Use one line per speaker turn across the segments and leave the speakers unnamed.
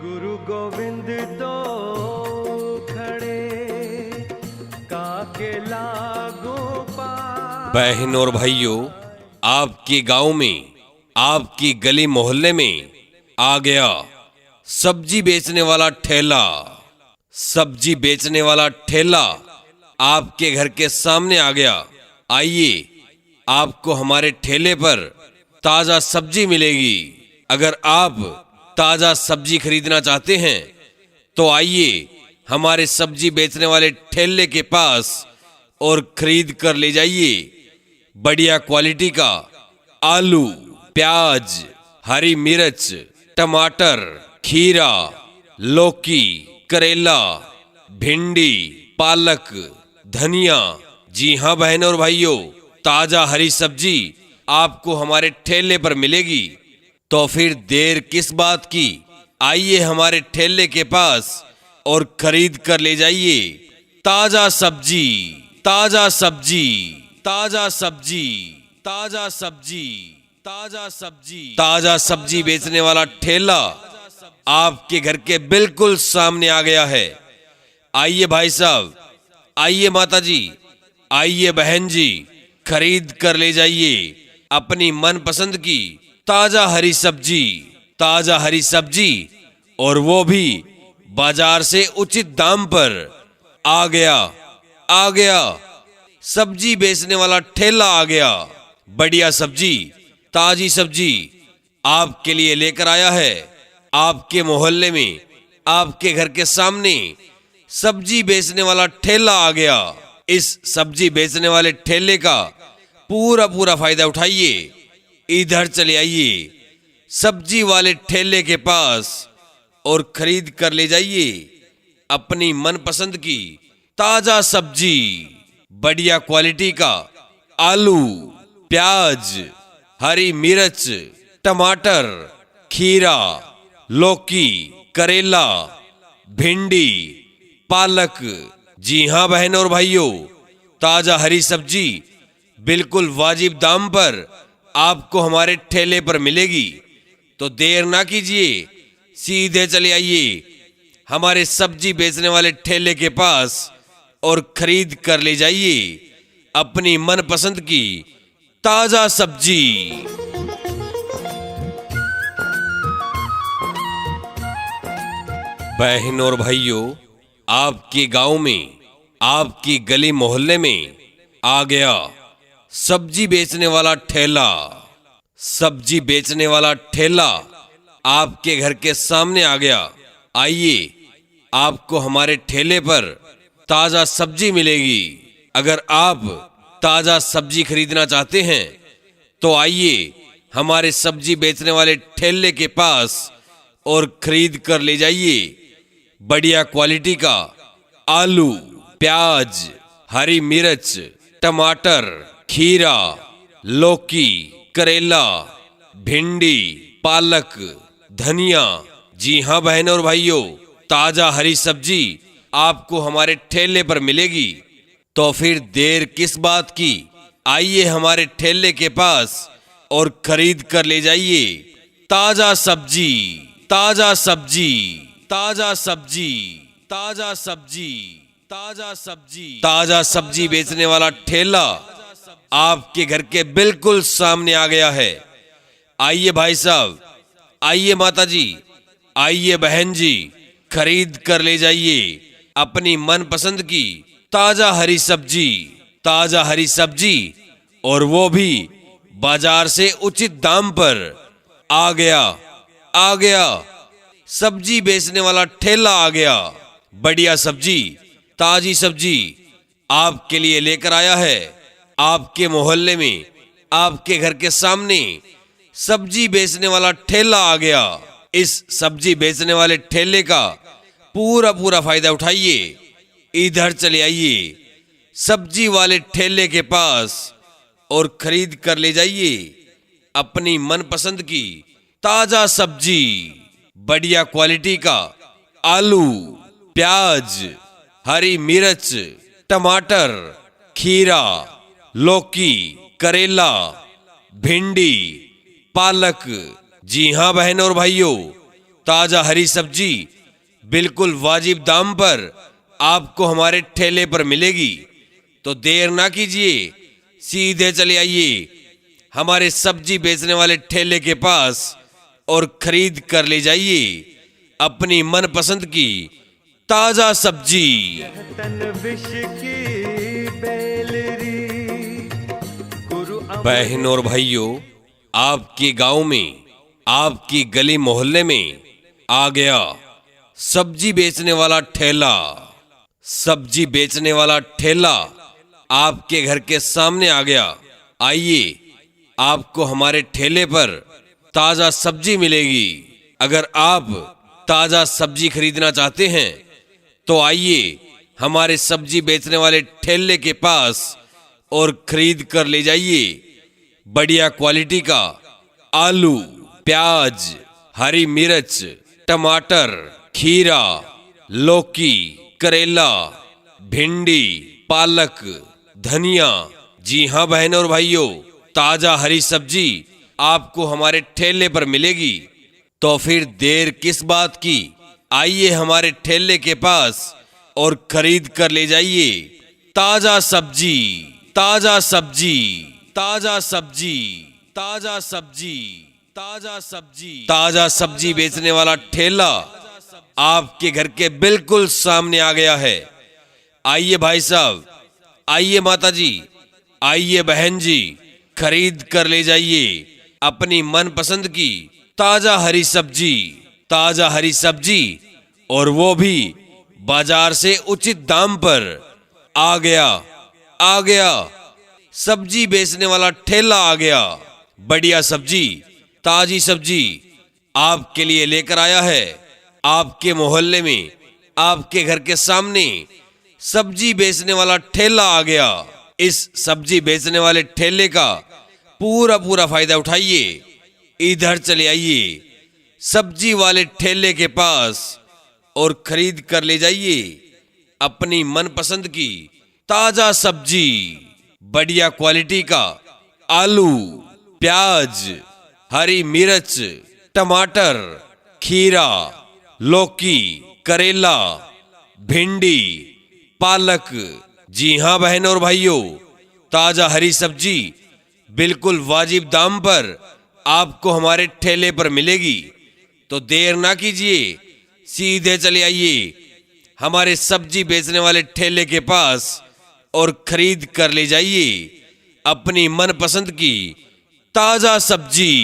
गुरु गोविंद तो खड़े काके लागो पार।
बहन और भाइयों, आपके गांव में, आपकी गली मोहल्ले में आ गया सब्जी बेचने वाला ठेला। सब्जी बेचने वाला ठेला आपके घर के सामने आ गया। आइए, आपको हमारे ठेले पर ताजा सब्जी मिलेगी। अगर आप ताजा सब्जी खरीदना चाहते हैं तो आइए हमारे सब्जी बेचने वाले ठेले के पास और खरीद कर ले जाइए। बढ़िया क्वालिटी का आलू, प्याज, हरी मिर्च, टमाटर, खीरा, लौकी, करेला, भिंडी, पालक, धनिया। जी हां बहनों और भाइयों, ताजा हरी सब्जी आपको हमारे ठेले पर मिलेगी। तो फिर देर किस बात की, आइए हमारे ठेले के पास और खरीद कर ले जाइए ताजा सब्जी, ताजा सब्जी, ताजा सब्जी, ताजा सब्जी, ताजा सब्जी। ताजा सब्जी बेचने वाला ठेला आपके घर के बिल्कुल सामने आ गया है। आइए भाई साहब, आइए माता जी, आइए बहन जी, खरीद कर ले जाइए अपनी मनपसंद की ताजा हरी सब्जी, ताजा हरी सब्जी, और वो भी बाजार से उचित दाम पर। आ गया, आ गया, सब्जी बेचने वाला ठेला आ गया। बढ़िया सब्जी, ताजी सब्जी आपके लिए लेकर आया है। आपके मोहल्ले में, आपके घर के सामने सब्जी बेचने वाला ठेला आ गया। इस सब्जी बेचने वाले ठेले का पूरा पूरा फायदा उठाइए। इधर चले आइए सब्जी वाले ठेले के पास और खरीद कर ले जाइए अपनी मनपसंद की ताजा सब्जी। बढ़िया क्वालिटी का आलू, प्याज, हरी मिर्च, टमाटर, खीरा, लौकी, करेला, भिंडी, पालक। जी हां बहनों और भाइयों, ताजा हरी सब्जी बिल्कुल वाजिब दाम पर आपको हमारे ठेले पर मिलेगी। तो देर ना कीजिए, सीधे चले आइए हमारे सब्जी बेचने वाले ठेले के पास और खरीद कर ले जाइए अपनी मनपसंद की ताजा सब्जी। बहनों और भाइयों, आपके गांव में, आपकी गली मोहल्ले में आ गया सब्जी बेचने वाला ठेला। सब्जी बेचने वाला ठेला आपके घर के सामने आ गया। आइए, आपको हमारे ठेले पर ताजा सब्जी मिलेगी। अगर आप ताजा सब्जी खरीदना चाहते हैं तो आइए हमारे सब्जी बेचने वाले ठेले के पास और खरीद कर ले जाइए बढ़िया क्वालिटी का आलू, प्याज, हरी मिर्च, टमाटर, खीरा, लौकी, करेला, भिंडी, पालक, धनिया। जी हां बहनों और भाइयों, ताजा हरी सब्जी आपको हमारे ठेले पर मिलेगी। तो फिर देर किस बात की, आइए हमारे ठेले के पास और खरीद कर ले जाइए ताजा सब्जी, ताजा सब्जी, ताजा सब्जी, ताजा सब्जी, ताजा सब्जी। ताजा सब्जी बेचने वाला ठेला आपके घर के बिल्कुल सामने आ गया है। आइए भाई साहब, आइए माता जी, आइए बहन जी, खरीद कर ले जाइए अपनी मनपसंद की ताजा हरी सब्जी, ताजा हरी सब्जी, और वो भी बाजार से उचित दाम पर। आ गया, आ गया, सब्जी बेचने वाला ठेला आ गया। बढ़िया सब्जी, ताजी सब्जी आपके लिए लेकर आया है। आपके मोहल्ले में, आपके घर के सामने सब्जी बेचने वाला ठेला आ गया। इस सब्जी बेचने वाले ठेले का पूरा पूरा फायदा उठाइए। इधर चले आइए सब्जी वाले ठेले के पास और खरीद कर ले जाइए अपनी मनपसंद की ताजा सब्जी। बढ़िया क्वालिटी का आलू, प्याज, हरी मिर्च, टमाटर, खीरा, लौकी, करेला, भिंडी, पालक। जी हां बहनों और भाइयों, ताजा हरी सब्जी बिल्कुल वाजिब दाम पर आपको हमारे ठेले पर मिलेगी। तो देर ना कीजिए, सीधे चले आइए हमारे सब्जी बेचने वाले ठेले के पास और खरीद कर ले जाइए अपनी मनपसंद की ताजा सब्जी।
तन विष की बेलरी गुरु
बहन और भाइयों, आपके गांव में, आपकी गली मोहल्ले में आ गया सब्जी बेचने वाला ठेला। सब्जी बेचने वाला ठेला आपके घर के सामने आ गया। आइए, आपको हमारे ठेले पर ताजा सब्जी मिलेगी। अगर आप ताजा सब्जी खरीदना चाहते हैं तो आइए हमारे सब्जी बेचने वाले ठेले के पास और खरीद कर ले जाइए बढ़िया क्वालिटी का आलू, प्याज, हरी मिर्च, टमाटर, खीरा, लौकी, करेला, भिंडी, पालक, धनिया। जी हां बहनों और भाइयों, ताजा हरी सब्जी आपको हमारे ठेले पर मिलेगी। तो फिर देर किस बात की, आइए हमारे ठेले के पास और खरीद कर ले जाइए ताजा सब्जी, ताजा सब्जी, ताजा सब्जी, ताजा सब्जी, ताजा सब्जी। ताजा सब्जी बेचने वाला ठेला आपके घर के बिल्कुल सामने आ गया है। आइए भाई साहब, आइए माता जी, आइए बहन जी, खरीद कर ले जाइए अपनी मनपसंद की ताजा हरी सब्जी, ताजा हरी सब्जी, और वो भी बाजार से उचित दाम पर। आ गया, आ गया सब्जी बेचने वाला ठेला आ गया। बढ़िया सब्जी, ताजी सब्जी आपके लिए लेकर आया है। आपके मोहल्ले में, आपके घर के सामने सब्जी बेचने वाला ठेला आ गया। इस सब्जी बेचने वाले ठेले का पूरा पूरा फायदा उठाइए। इधर चले आइए सब्जी वाले ठेले के पास और खरीद कर ले जाइए अपनी मनपसंद की ताजा सब्जी। बढ़िया क्वालिटी का आलू, प्याज, हरी मिर्च, टमाटर, खीरा, लौकी, करेला, भिंडी, पालक। जी हां बहनों और भाइयों, ताजा हरी सब्जी बिल्कुल वाजिब दाम पर आपको हमारे ठेले पर मिलेगी। तो देर ना कीजिए, सीधे चले आइए हमारे सब्जी बेचने वाले ठेले के पास और खरीद कर ले जाइए अपनी मनपसंद की ताजा सब्जी।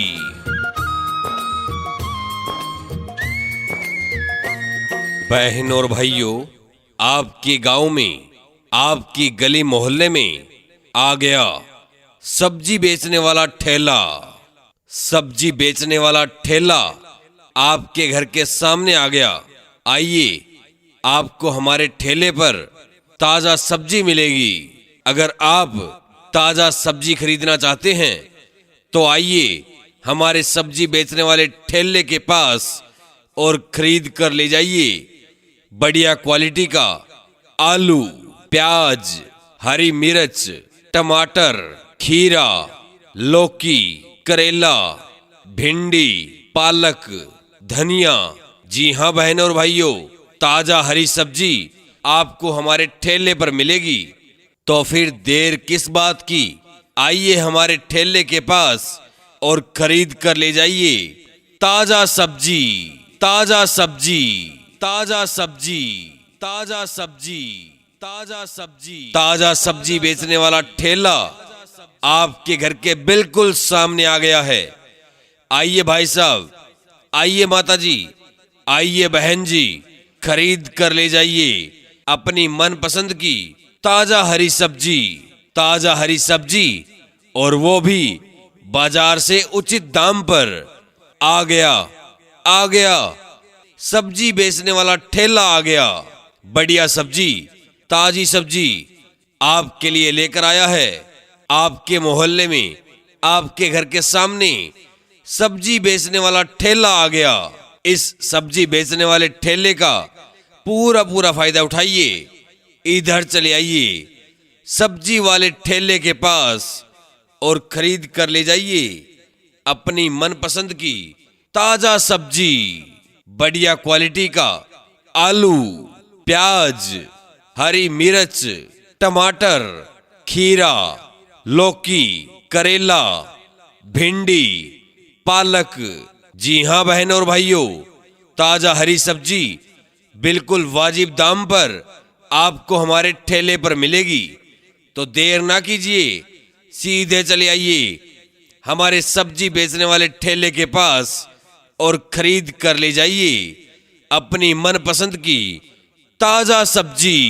बहन और भाइयों, आपके गांव में, आपकी गली मोहल्ले में आ गया सब्जी बेचने वाला ठेला। सब्जी बेचने वाला ठेला आपके घर के सामने आ गया। आइए, आपको हमारे ठेले पर ताजा सब्जी मिलेगी। अगर आप ताजा सब्जी खरीदना चाहते हैं तो आइए हमारे सब्जी बेचने वाले ठेले के पास और खरीद कर ले जाइए बढ़िया क्वालिटी का आलू, प्याज, हरी मिर्च, टमाटर, खीरा, लौकी, करेला, भिंडी, पालक, धनिया। जी हां बहनों और भाइयों, ताजा हरी सब्जी आपको हमारे ठेले पर मिलेगी। तो फिर देर किस बात की, आइए हमारे ठेले के पास और खरीद कर ले जाइए ताजा सब्जी, ताजा सब्जी, ताजा सब्जी, ताजा सब्जी, ताजा सब्जी। ताजा सब्जी बेचने वाला ठेला आपके घर के बिल्कुल सामने आ गया है। आइए भाई साहब, आइए माता जी, आइए बहन जी, खरीद कर ले जाइए अपनी मनपसंद की ताजा हरी सब्जी, ताजा हरी सब्जी, और वो भी बाजार से उचित दाम पर। आ गया, आ गया सब्जी बेचने वाला ठेला आ गया। बढ़िया सब्जी, ताजी सब्जी आपके लिए लेकर आया है। आपके मोहल्ले में, आपके घर के सामने सब्जी बेचने वाला ठेला आ गया। इस सब्जी बेचने वाले ठेले का पूरा पूरा फायदा उठाइए। इधर चले आइए सब्जी वाले ठेले के पास और खरीद कर ले जाइए अपनी मनपसंद की ताजा सब्जी। बढ़िया क्वालिटी का आलू, प्याज, हरी मिर्च, टमाटर, खीरा, लौकी, करेला, भिंडी, पालक। जी हां बहनों और भाइयों, ताजा हरी सब्जी बिल्कुल वाजिब दाम पर आपको हमारे ठेले पर मिलेगी। तो देर ना कीजिए, सीधे चले आइए हमारे सब्जी बेचने वाले ठेले के पास और खरीद कर ले जाइए अपनी मनपसंद की ताजा सब्जी।